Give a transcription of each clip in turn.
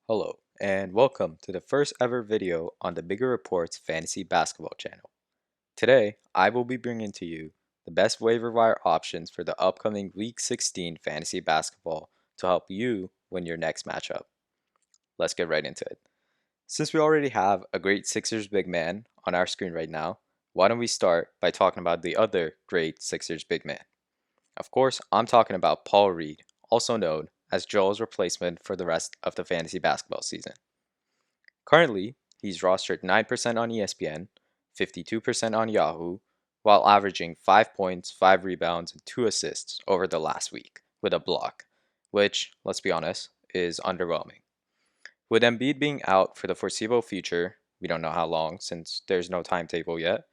Hello, and welcome to the first ever video on the Bigger Reports Fantasy Basketball channel. Today, I will be bringing to you the best waiver wire options for the upcoming Week 16 Fantasy Basketball to help you win your next matchup. Let's get right into it. Since we already have a great Sixers big man on our screen right now, why don't we start by talking about the other great Sixers big man? Of course, I'm talking about Paul Reed, also known as Joel's replacement for the rest of the fantasy basketball season. Currently, he's rostered 9% on ESPN, 52% on Yahoo, while averaging 5 points, 5 rebounds, and 2 assists over the last week with a block, which, let's be honest, is underwhelming. With Embiid being out for the foreseeable future, we don't know how long since there's no timetable yet,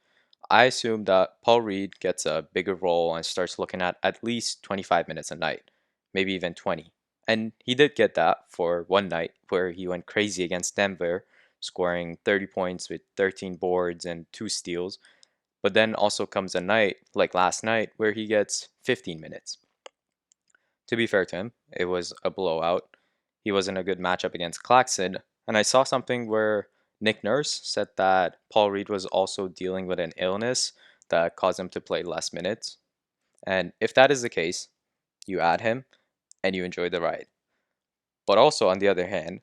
I assume that Paul Reed gets a bigger role and starts looking at least 25 minutes a night, maybe even 20. And he did get that for one night where he went crazy against Denver, scoring 30 points with 13 boards and 2 steals. But then also comes a night, like last night, where he gets 15 minutes. To be fair to him, it was a blowout. He wasn't a good matchup against Claxton, and I saw something where Nick Nurse said that Paul Reed was also dealing with an illness that caused him to play less minutes. And if that is the case, you add him and you enjoy the ride. But also, on the other hand,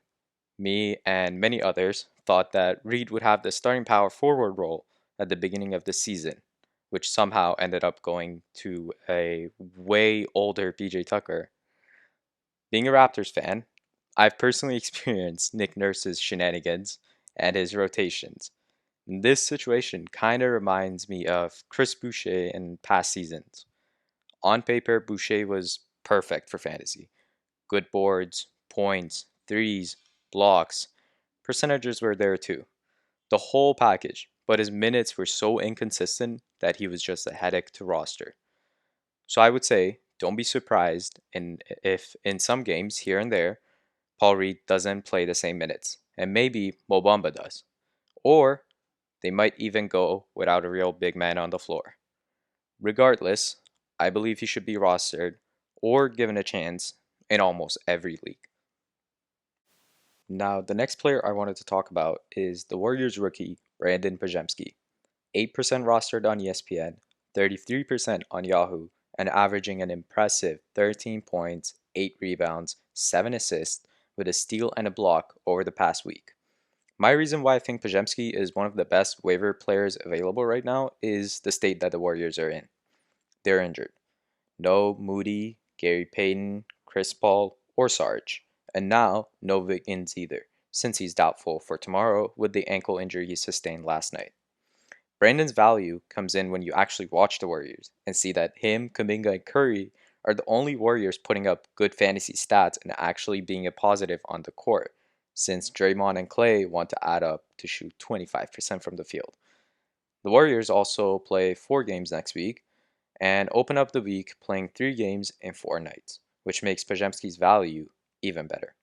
me and many others thought that Reed would have the starting power forward role at the beginning of the season, which somehow ended up going to a way older PJ Tucker. Being a Raptors fan, I've personally experienced Nick Nurse's shenanigans and his rotations. This situation kind of reminds me of Chris Boucher in past seasons. On paper, Boucher was perfect for fantasy. Good boards, points, threes, blocks. Percentages were there too. The whole package, but his minutes were so inconsistent that he was just a headache to roster. So I would say don't be surprised if in some games here and there Paul Reed doesn't play the same minutes, and maybe Mo Bamba does. Or they might even go without a real big man on the floor. Regardless, I believe he should be rostered or given a chance in almost every league. Now, the next player I wanted to talk about is the Warriors rookie, Brandon Pajemski. 8% rostered on ESPN, 33% on Yahoo, and averaging an impressive 13 points, 8 rebounds, 7 assists, with a steal and a block over the past week. My reason why I think Pajemski is one of the best waiver players available right now is the state that the Warriors are in. They're injured. No Moody, Gary Payton, Chris Paul, or Sarge. And now, no Wiggins either, since he's doubtful for tomorrow with the ankle injury he sustained last night. Brandon's value comes in when you actually watch the Warriors and see that him, Kuminga, and Curry are the only Warriors putting up good fantasy stats and actually being a positive on the court, since Draymond and Clay want to add up to shoot 25% from the field. The Warriors also play 4 games next week and open up the week playing 3 games in 4 nights, which makes Pajemski's value even better.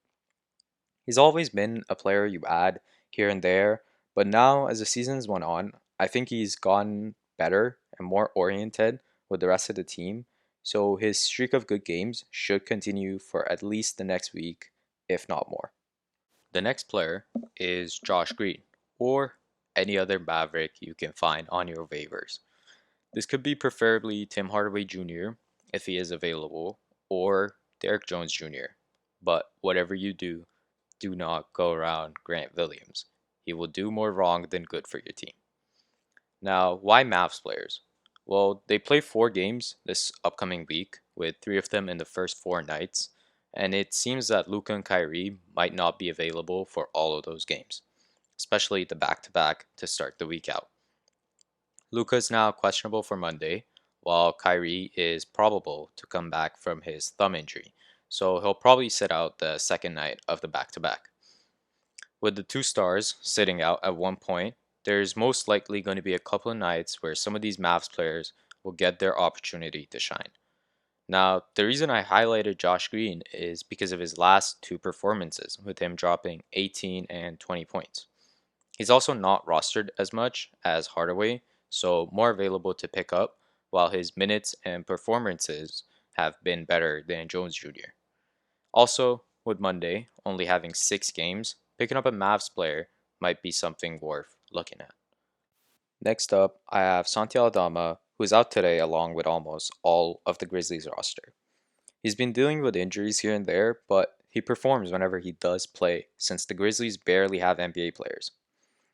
He's always been a player you add here and there, but now as the seasons went on, I think he's gotten better and more oriented with the rest of the team. So his streak of good games should continue for at least the next week, if not more. The next player is Josh Green, or any other Maverick you can find on your waivers. This could be preferably Tim Hardaway Jr. if he is available, or Derek Jones Jr. But whatever you do not go around Grant Williams. He will do more wrong than good for your team. Now, why Mavs players? Well, they play 4 games this upcoming week, with 3 of them in the first 4 nights, and it seems that Luka and Kyrie might not be available for all of those games, especially the back to back to start the week out. Luka is now questionable for Monday, while Kyrie is probable to come back from his thumb injury, so he'll probably sit out the second night of the back to back. With the 2 stars sitting out at one point, there's most likely going to be a couple of nights where some of these Mavs players will get their opportunity to shine. Now, the reason I highlighted Josh Green is because of his last 2 performances, with him dropping 18 and 20 points. He's also not rostered as much as Hardaway, so more available to pick up, while his minutes and performances have been better than Jones Jr. Also, with Monday only having 6 games, picking up a Mavs player might be something worth looking at. Next up, I have Santi Aldama, who is out today along with almost all of the Grizzlies roster. He's been dealing with injuries here and there, but he performs whenever he does play, since the Grizzlies barely have NBA players.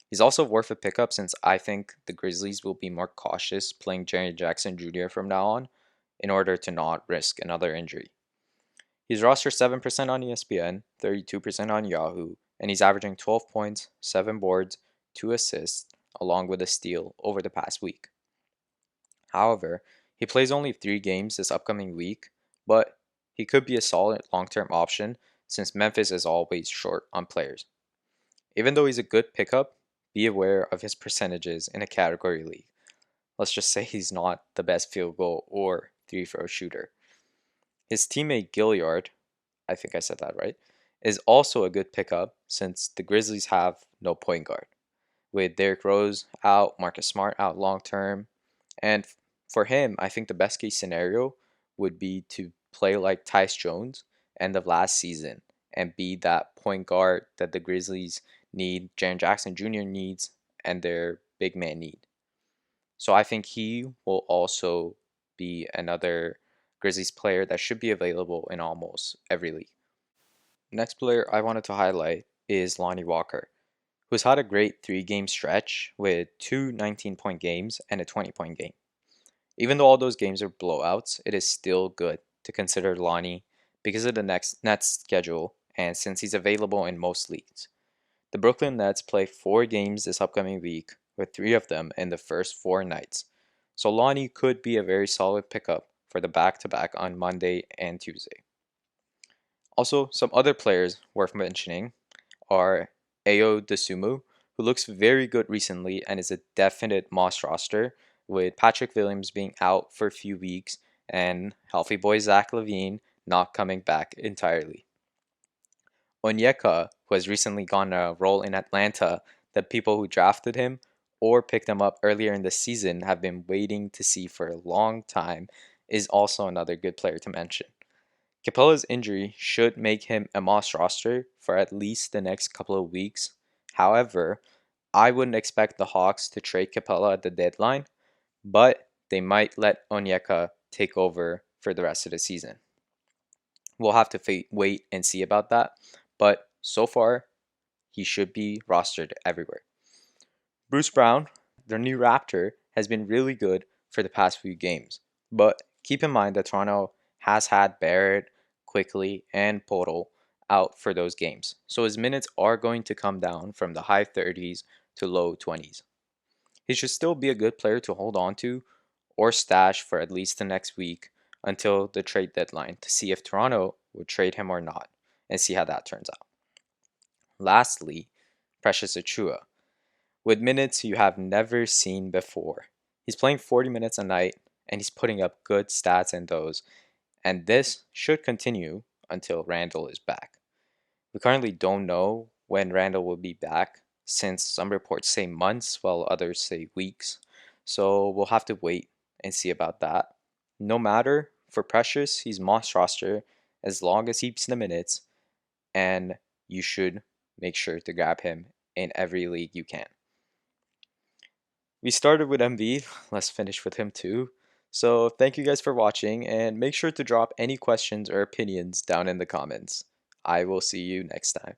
He's also worth a pickup since I think the Grizzlies will be more cautious playing Jaren Jackson Jr. from now on in order to not risk another injury. He's rostered 7% on ESPN, 32% on Yahoo, and he's averaging 12 points, 7 boards, 2 assists, along with a steal over the past week. However, he plays only 3 games this upcoming week, but he could be a solid long-term option since Memphis is always short on players. Even though he's a good pickup, be aware of his percentages in a category league. Let's just say he's not the best field goal or three-throw shooter. His teammate Gilliard, I think I said that right, is also a good pickup since the Grizzlies have no point guard. With Derrick Rose out, Marcus Smart out long term, and for him, I think the best case scenario would be to play like Tyce Jones end of last season and be that point guard that the Grizzlies need, Jaren Jackson Jr. needs, and their big man need. So I think he will also be another Grizzlies player that should be available in almost every league. Next player I wanted to highlight is Lonnie Walker, who's had a great 3-game stretch with 2 19-point games and a 20-point game. Even though all those games are blowouts, it is still good to consider Lonnie because of the next Nets schedule and since he's available in most leagues. The Brooklyn Nets play 4 games this upcoming week, with 3 of them in the first 4 nights. So Lonnie could be a very solid pickup for the back-to-back on Monday and Tuesday. Also, some other players worth mentioning are Ayo Dosunmu, who looks very good recently and is a definite Moss roster, with Patrick Williams being out for a few weeks and healthy boy Zach LaVine not coming back entirely. Onyeka, who has recently gotten a role in Atlanta that people who drafted him or picked him up earlier in the season have been waiting to see for a long time, is also another good player to mention. Capella's injury should make him a Moss roster for at least the next couple of weeks. However, I wouldn't expect the Hawks to trade Capella at the deadline, but they might let Onyeka take over for the rest of the season. We'll have to wait and see about that, but so far, he should be rostered everywhere. Bruce Brown, the new Raptor, has been really good for the past few games, but keep in mind that Toronto has had Barrett, Quickly, and Portal out for those games, so his minutes are going to come down from the high 30s to low 20s. He should still be a good player to hold on to or stash for at least the next week until the trade deadline to see if Toronto would trade him or not and see how that turns out. Lastly, Precious Achua, with minutes you have never seen before. He's playing 40 minutes a night and he's putting up good stats in those, and this should continue until Randall is back. We currently don't know when Randall will be back since some reports say months while others say weeks, so we'll have to wait and see about that. No matter, for Precious, he's Moss roster as long as he keeps the minutes, and you should make sure to grab him in every league you can. We started with MV, let's finish with him too. So thank you guys for watching, and make sure to drop any questions or opinions down in the comments. I will see you next time.